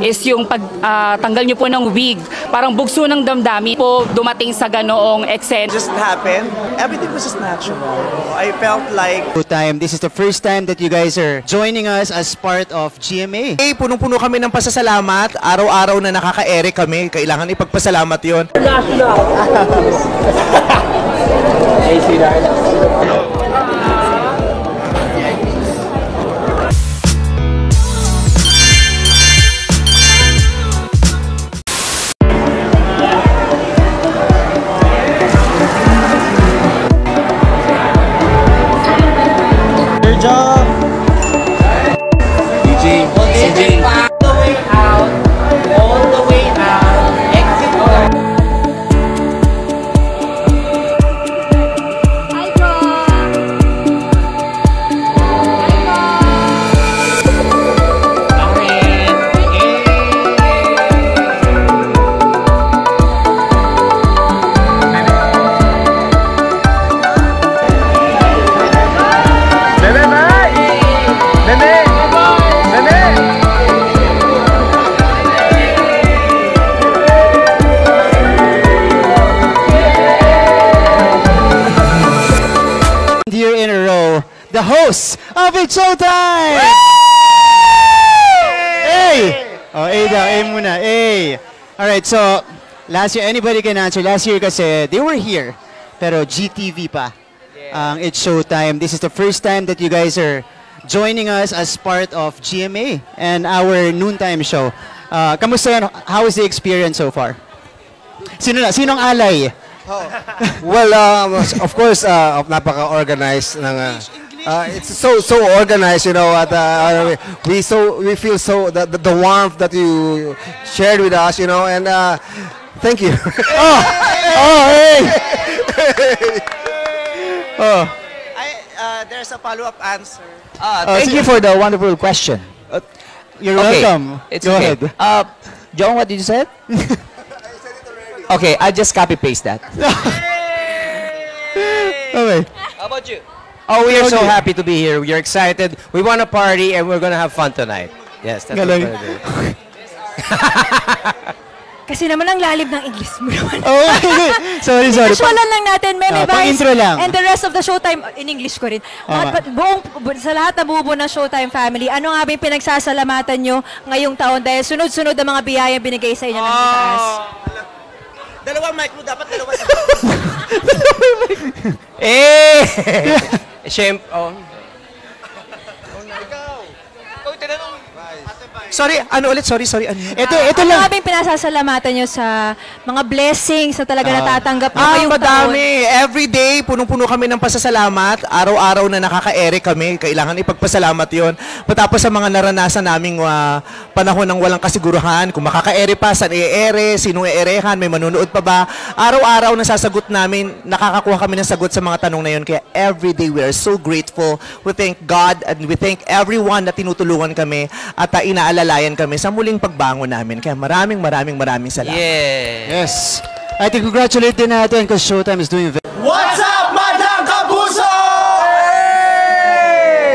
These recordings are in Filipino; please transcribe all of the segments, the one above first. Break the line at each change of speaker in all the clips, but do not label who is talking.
is yung tanggal nyo po ng wig. Parang bugso ng damdamin po dumating sa ganoong eksena.
Just happened. Everything was just natural. I felt like...
This is the first time that you guys are joining us as part of GMA.
Hey, punong-puno kami ng pasasalamat. Araw-araw na nakaka-ere kami. Kailangan ipagpasalamat yun.
Good job! DJ.
All the way out. All the way out. Exit all.
Hi, bro!
Year in a row, the hosts of It's Showtime! Hey! Oh, A daw, A muna, A. Alright, so, last year, anybody can answer. Last year kasi, they were here, pero GTV pa. It's Showtime. This is the first time that you guys are joining us as part of GMA and our noontime show. Kamusta yan? How was the experience so far? Sinong alay?
Well, of course, napaka-organized ng it's so organized, you know. At we feel so the warmth that you shared with us, you know, and thank you.
Hey!
There's a follow-up answer.
Thank you for the wonderful question.
You're
Okay,
welcome.
it's
Go
okay.
ahead.
John, what did you say? Okay, I just copy-paste that.
Okay.
How about you? Oh, we are so happy to be here. We are excited. We want to party and we're going to have fun tonight. Yes, that's what we're
Galing.
going to do.
Kasi naman ang lalim ng English mo naman.
Oh, sorry.
Casualan lang natin, Meme Vice.
pang-intro lang.
And the rest of the Showtime, in English ko rin. Sa lahat na buo ng Showtime family, ano nga ba yung pinagsasalamatan nyo ngayong taon dahil sunod-sunod ang mga biyayang binigay sa inyo ng taas?
Dalawang mic mo, dapat dalawa.
Eh! Siyempre, oh.
Sorry, ano ulit? Sorry. Ano?
Ito
Ano
lang.
nga ba yung pinasasalamatan nyo sa mga blessings na talaga natatanggap nyo ngayong taon?
Madami. Every day, punong-puno kami ng pasasalamat. Araw-araw na nakaka-ere kami. Kailangan ipagpasalamat yon. Matapos sa mga naranasan naming panahon ng walang kasiguruhan, kung makaka-ere pa, saan i-ere, sino i-erehan, may manunood pa ba. Araw-araw nasasagot namin, nakakakuha kami ng sagot sa mga tanong na yon. Kaya every day, we are so grateful. We thank God and we thank everyone na tinutulungan kami at inaalalayan kami sa muling pagbangon namin. Kaya maraming salamat.
Yeah.
Yes. I think congratulate din natin because Showtime is doing very
What's up, Madam Kapuso?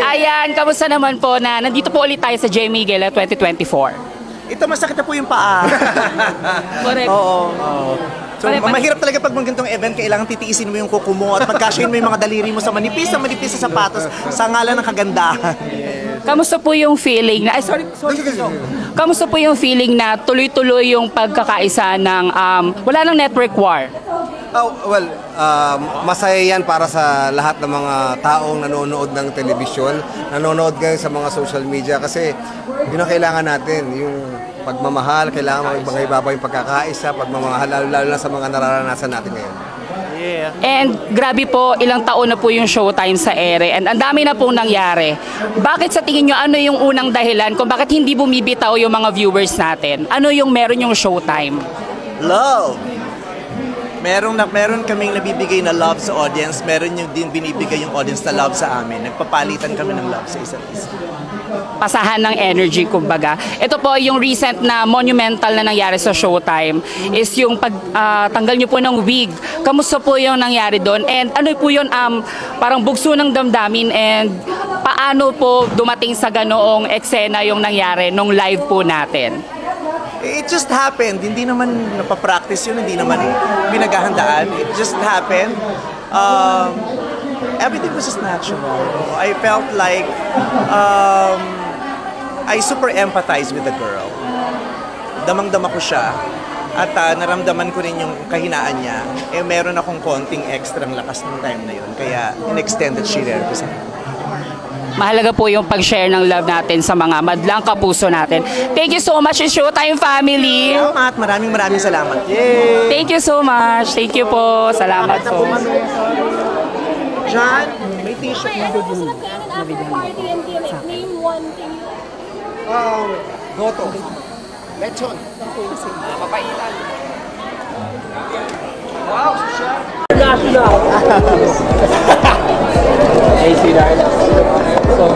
Ayan, kamusta naman po na nandito po ulit tayo sa GMA Gala 2024.
Ito, masakit na po yung paa.
Correct.
Oo. So,
Pare-
mahirap talaga pag mga ganitong event, kailangan titiisin mo yung kuko mo at pagkasyahin mo yung mga daliri mo sa manipis sa sapatos sa ngalan ng kagandahan.
Kamusta po yung feeling na, kamusta po yung feeling na tuloy-tuloy yung pagkakaisa ng, wala nang network war?
Oh, well, masaya yan para sa lahat ng mga taong nanonood ng telebisyon, nanonood ngayon sa mga social media kasi yun ang kailangan natin, yung pagmamahal, kailangan ibaba yung pagkakaisa, pagmamahal, lalo na sa mga nararanasan natin ngayon.
And grabe po, ilang taon na po yung Showtime sa ere and ang dami na pong nangyari. Bakit sa tingin nyo, ano yung unang dahilan kung bakit hindi bumibitaw yung mga viewers natin? Ano yung meron yung Showtime?
Love! Meron kaming nabibigay na love sa audience, meron yung din binibigay yung audience na love sa amin. Nagpapalitan kami ng love sa isa't isa.
Pasahan ng energy, kumbaga. Ito po yung recent na monumental na nangyari sa Showtime is yung tanggal nyo po ng wig. Kamusta po yung nangyari doon? And ano po yun, parang bugso ng damdamin and paano po dumating sa ganoong eksena yung nangyari nung live po natin?
It just happened. Hindi naman napapractice yun, hindi naman pinaghahandaan. It just happened. Everything was just natural. I felt like I super empathize with the girl. Damang-dama ko siya. At naramdaman ko rin yung kahinaan niya. Meron akong konting extrang lakas ng time na yun. Kaya in-extended share ko sa akin.
Mahalaga po yung pag-share ng love natin sa mga madlang kapuso natin. Thank you so much, Showtime family.
Salamat. Maraming salamat. Yay!
Thank you so much. Thank you po. Salamat po.
John, may t-shirt na
After party and like, name one thing.
Goto. Lechon.
Papaitan.
Wow,
Hey, sweetheart. So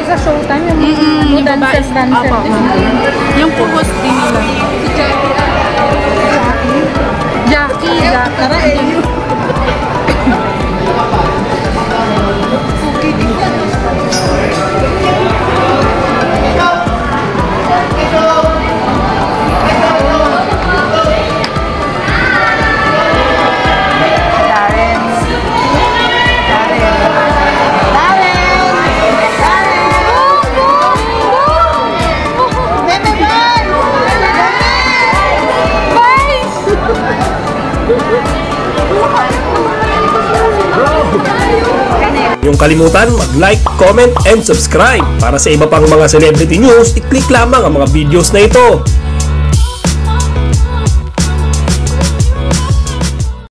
Sa Showtime, yung dancer.
Yung co-host din nila. Si Jackie. Tara eh.
Yung kalimutan mag-like, comment, and subscribe. Para sa iba pang mga celebrity news, i-click lamang ang mga videos na ito.